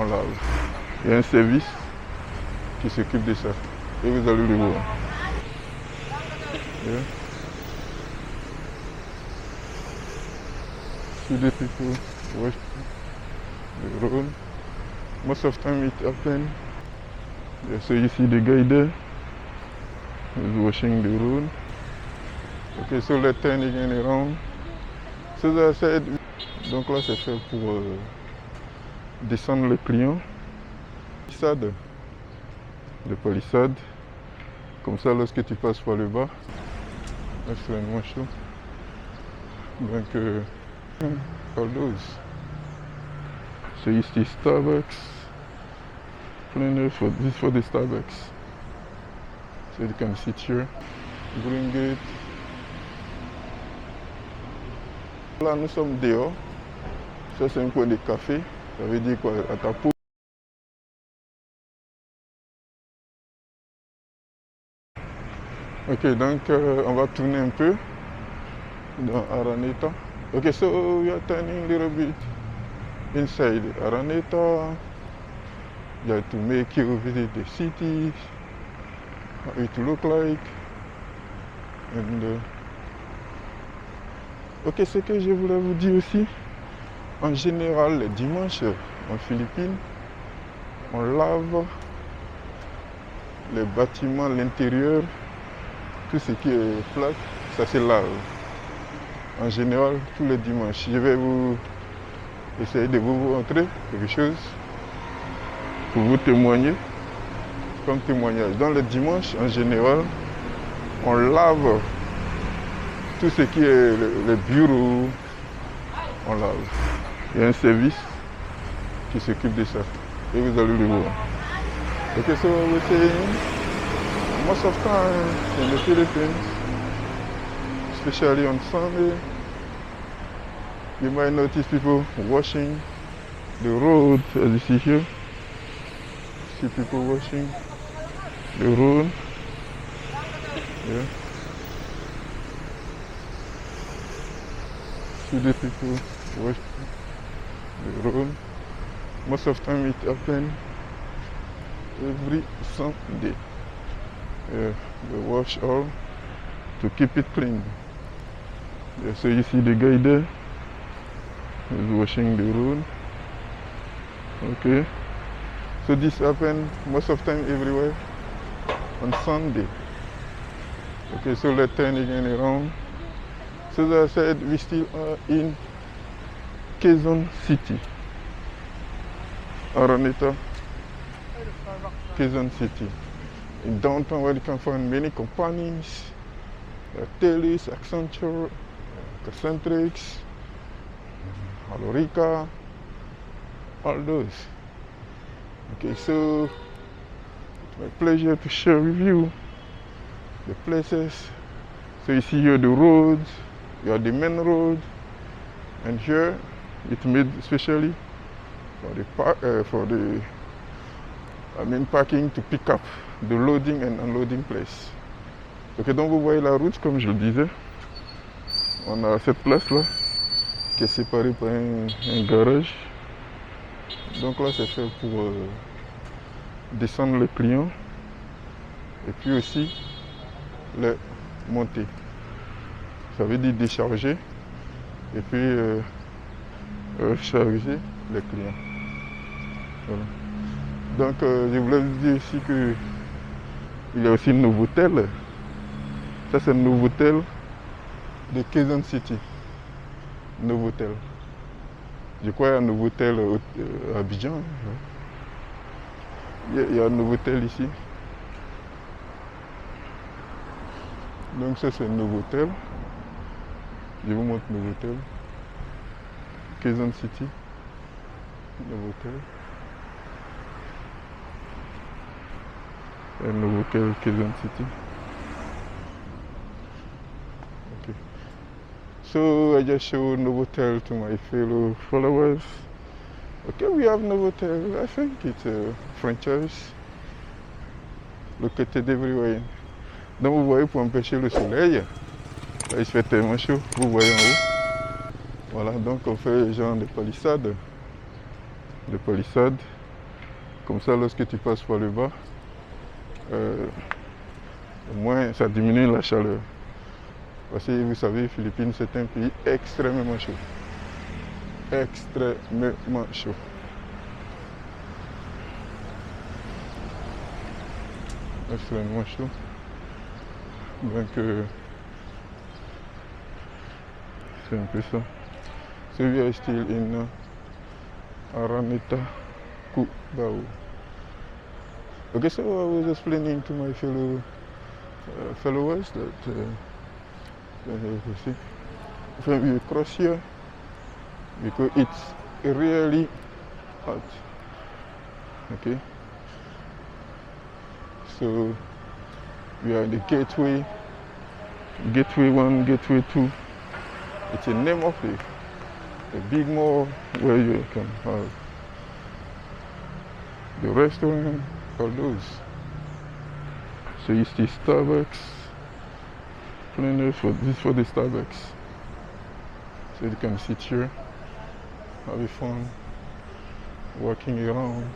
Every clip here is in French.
on lave. Il y a un service qui s'occupe de ça. Et vous allez le voir. Yeah. See the people wash the road. Most of the time it happens. Yeah, so you see the guy there who's washing the road. Okay, so let's turn again around. So as I said, donc là c'est fait pour descendre le client. Palissade. De palissade. Comme ça, lorsque tu passes par le bas, là c'est vraiment chaud. Donc, all those. So you see Starbucks. Cleaners for this for the Starbucks. So you can sit here. Green Gate. Là nous sommes dehors. Ça c'est un coin de café. Ça veut dire quoi? À ta peau. Ok, donc on va tourner un peu dans Araneta. Ok, so we are turning a little bit inside Araneta. You have to make you visit the city, how it look like. And, ok, ce que je voulais vous dire aussi, en général, les dimanches en Philippines, on lave les bâtiments, l'intérieur, tout ce qui est plaque, ça se lave. En général, tous les dimanches. Je vais vous essayer de vous montrer quelque chose pour vous témoigner, comme témoignage. Dans le dimanche, en général, on lave tout ce qui est le bureau, on lave. Il y a un service qui s'occupe de ça. Et vous allez le voir. Ok, so we're saying, most of the time in the Philippines, especially on Sunday, you might notice people washing the road, as you see here. See people washing the road. Yeah. See the people washing the road. Most of the time it happens every Sunday. Yeah, they wash all to keep it clean. Yeah, so you see the guy there is washing the road. Okay. So this happens most of the time everywhere on Sunday. Okay, so let's turn again around. So as I said, we still are in Quezon City. Araneta, Quezon City. In downtown where you can find many companies, Telis, Accenture, Concentrix, Alorica, all those. Okay, so it's my pleasure to share with you the places. So you see here the roads, you have the main road, and here it's made especially for the parking to pick up the loading and unloading place. Ok, donc vous voyez la route, comme je le disais. On a cette place là qui est séparée par un garage. Donc là c'est fait pour descendre le client et puis aussi le monter. Ça veut dire décharger et puis recharger le client. Voilà. Donc je voulais vous dire aussi que il y a aussi une Novotel. Ça c'est une Novotel de Quezon City. Novotel. Je crois qu'il y a un Novotel à Abidjan. Il y a un Novotel ici. Donc ça c'est un Novotel. Je vous montre Novotel. Quezon City. Novotel. Un Novotel Quezon City. Okay. So I just showed Novotel to my fellow followers. Okay, we have Novotel. I think it's a franchise located everywhere. Donc vous voyez, pour empêcher le soleil, là il fait tellement chaud, vous voyez en haut. Voilà, donc on fait genre des palissades. Des palissades. Comme ça, lorsque tu passes par le bas, au moins ça diminue la chaleur. Parce que vous savez, les Philippines, c'est un pays extrêmement chaud. Extrêmement chaud. Extrêmement chaud. Donc, c'est un peu ça. So we are still in Araneta, Cubao. Okay, so I was explaining to my followers that you see, when we cross here, because it's really hot. Okay, so we are in the gateway 1, gateway 2. It's the name of the big mall where you can have the restaurant, all those. So you see Starbucks, this for the Starbucks. So you can sit here, have fun, walking around.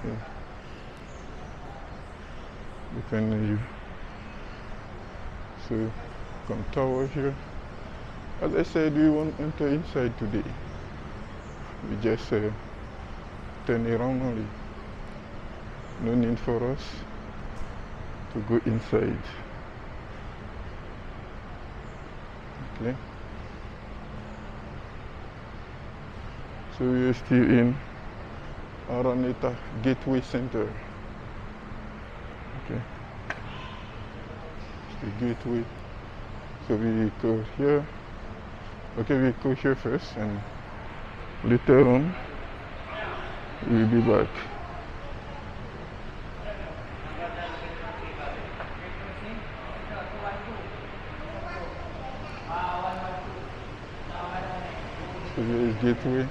Yeah. Depending on you. So come tower here. As I said, we won't enter inside today. We just turn around only. No need for us to go inside. Okay. So we are still in Araneta Gateway Center. Okay. It's the gateway. So we go here. Okay, we go here first and later on we'll be back. So here is gateway.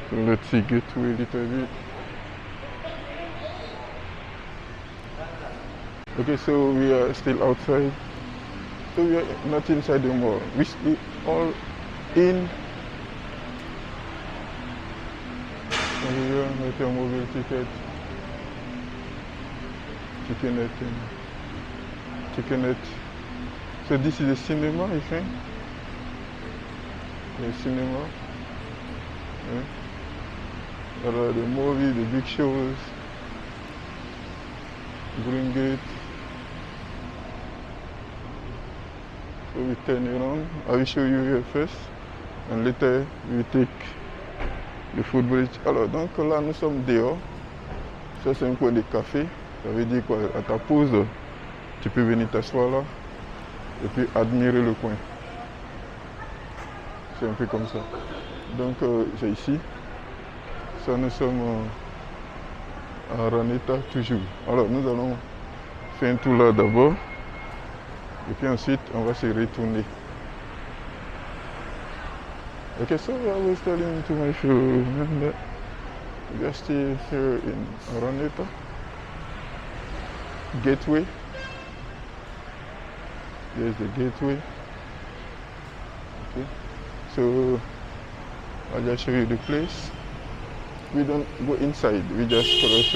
So let's see gateway a little bit. Okay, so we are still outside. So we are not inside the mall. We still all in. Here with your mobile ticket. Chickenette. So this is the cinema, I think. The cinema. Yeah. There are the movie, the big shows. Green Gate. So we turn around. I will show you here first. And later we take le footbridge. Alors donc là nous sommes dehors. Ça c'est un coin de café. Ça veut dire quoi? À ta pause, tu peux venir t'asseoir là et puis admirer le coin. C'est un peu comme ça. Donc c'est ici. Ça nous sommes à Araneta toujours. Alors nous allons faire un tour là d'abord. Et puis ensuite on va se retourner. Okay, so I was telling to my friend that we are still here in Araneta Gateway. There's the gateway. Okay, so I'll just show you the place. We don't go inside, we just cross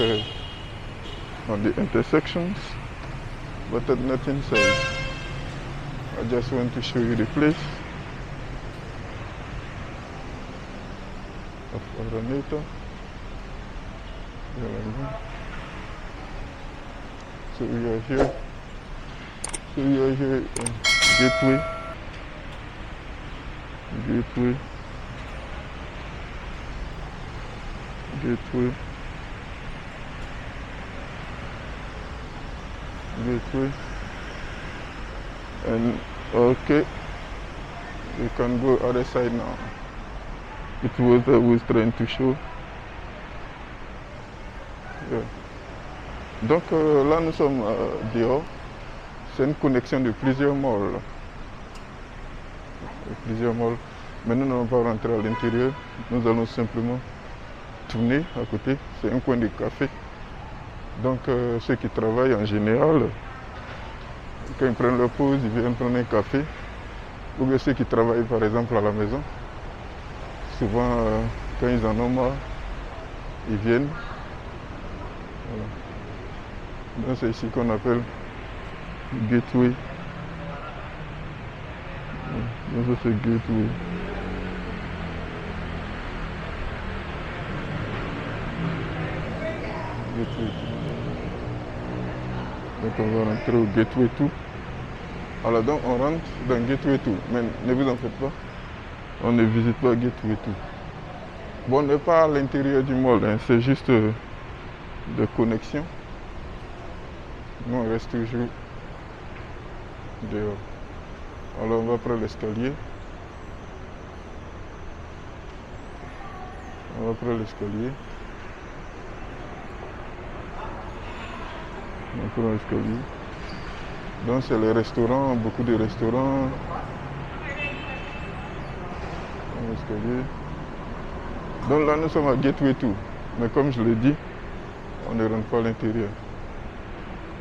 on the intersections, but not inside. I just want to show you the place of Araneta. So we are here. So we are here in Gateway. And okay, we can go other side now. It was I was trying to show. Yeah. Donc là nous sommes dehors. C'est une connexion de plusieurs malls. Mais nous n'allons pas rentrer à l'intérieur. Nous allons simplement tourner à côté. C'est un coin de café. Donc ceux qui travaillent en général, quand ils prennent leur pause, ils viennent prendre un café. Ou bien ceux qui travaillent par exemple à la maison. So souvent, quand ils en ont marre, ils viennent. Voilà. Donc c'est ici qu'on appelle Gateway. Donc ça c'est Gateway. Gateway 2. Donc on va rentrer au Gateway 2. Alors donc on rentre dans Gateway 2. Mais ne vous en faites pas. On ne visite pas Gateway 2. Bon, on n'est pas à l'intérieur du mall, hein, c'est juste de connexion. Nous on reste toujours dehors. Alors on va prendre l'escalier. On va prendre l'escalier. On prend l'escalier. Donc c'est les restaurants, beaucoup de restaurants. L'escalier. Donc là nous sommes à Gateway 2. Mais comme je l'ai dit, on ne rentre pas à l'intérieur.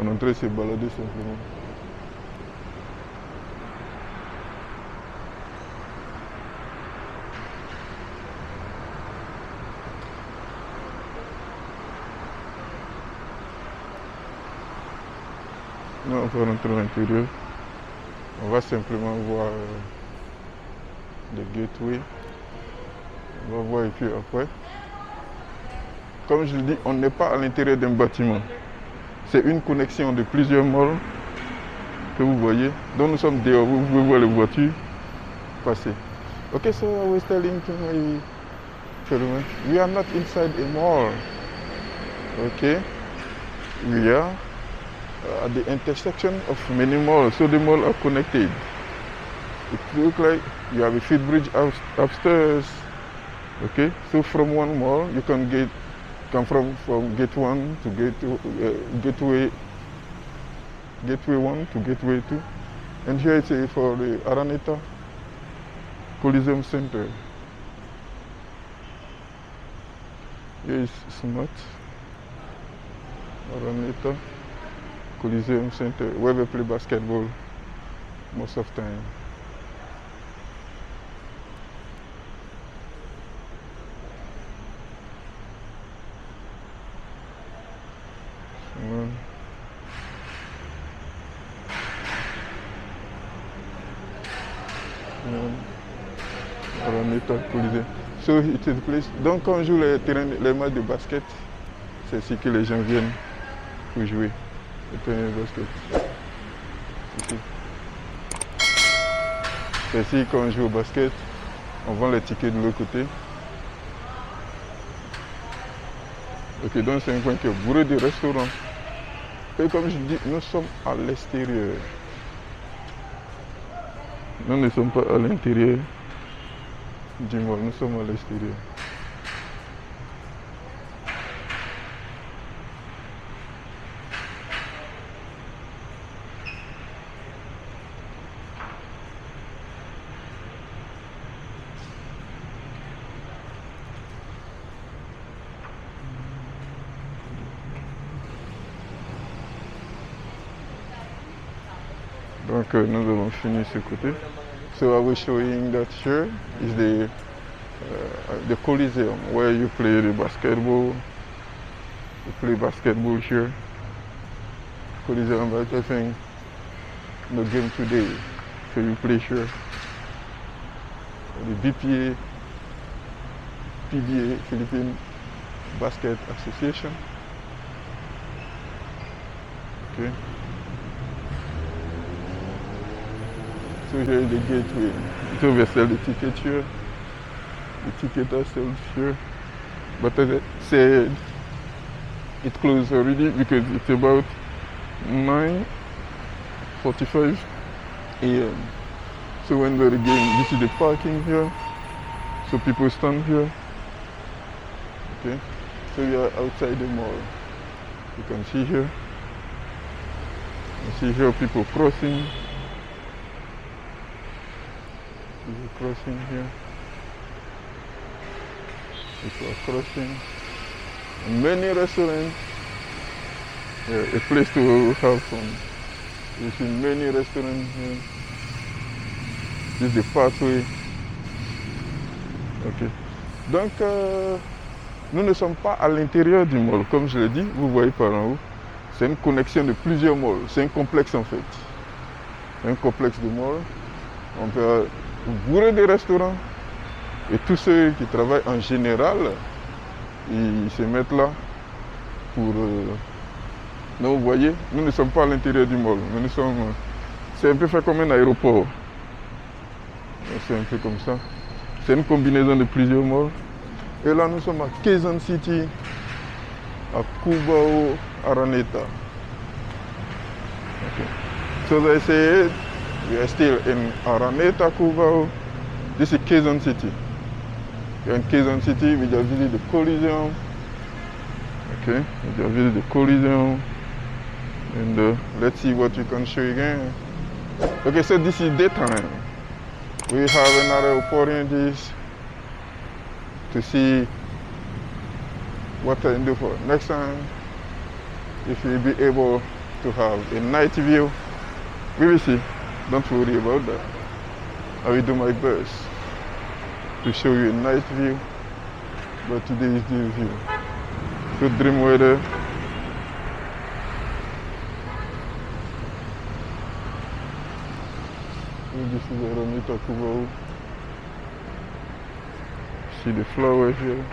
On est en train de se balader simplement. Nous on va rentrer à l'intérieur. On va simplement voir le gateway. On va voir et puis après. Comme je le dis, on n'est pas à l'intérieur d'un bâtiment. C'est une connexion de plusieurs malls que vous voyez. Donc nous sommes dehors, vous pouvez voir les voitures passer. Okay, so I was telling to my children, we are not inside a mall. Okay, we are at the intersection of many malls, so the malls are connected. It looks like you have a footbridge upstairs. Okay, so from one mall you can come from gate 1 to gateway 1 to gateway 2. And here it's for the Araneta Coliseum Center. Here is Smart Araneta Coliseum Center, where we play basketball most of the time. So it is place. Donc quand on joue les matchs de basket, c'est ici que les gens viennent pour jouer. Le terrain de basket. Ici. C'est ici quand on joue au basket, on vend les tickets de l'autre côté. Ok, donc c'est un coin qui est bourré de restaurants. Et comme je dis, nous sommes à l'extérieur. Nous ne sommes pas à l'intérieur du mall, nous sommes à l'extérieur. Donc nous avons fini ce côté. So I was showing that here is the Coliseum where you play the basketball. You play basketball here. Coliseum, but I think no game today. So you play here. The PBA, Philippine Basket Association. Okay. So here is the gateway. So we sell the ticket here. The tickets are sold here. But as I said, it closed already because it's about 9:45 a.m. So when we're again, this is the parking here. So people stand here. Okay. So we are outside the mall. You can see here. You see here people crossing. People crossing here. People are crossing. Many restaurants. Yeah, a place to have fun. You see many restaurants here. This is the pathway. Okay. Donc, nous ne sommes pas à l'intérieur du mall, comme je l'ai dit, vous voyez par en haut. C'est une connexion de plusieurs malls, c'est un complexe en fait. Un complexe de malls. On peut bourrer des restaurants et tous ceux qui travaillent en général, ils se mettent là pour... Donc vous voyez, nous ne sommes pas à l'intérieur du mall, mais nous sommes... C'est un peu fait comme un aéroport. C'est un peu comme ça. C'est une combinaison de plusieurs malls. Et là, nous sommes à Quezon City, à Cubao, Araneta. Okay. So as I said, we are still in Araneta, Cubao. This is Quezon City. We're in Quezon City, we just visited the Coliseum. Okay, we just visited the Coliseum. And let's see what we can show you again. Okay, so this is daytime. We have another opportunities to see what I can do for next time. If we'll be able to have a night view, we will see. Don't worry about that. I will do my best to show you a night view, but today is the view. Good dream weather. This is Araneta Cubao. See the flowers here.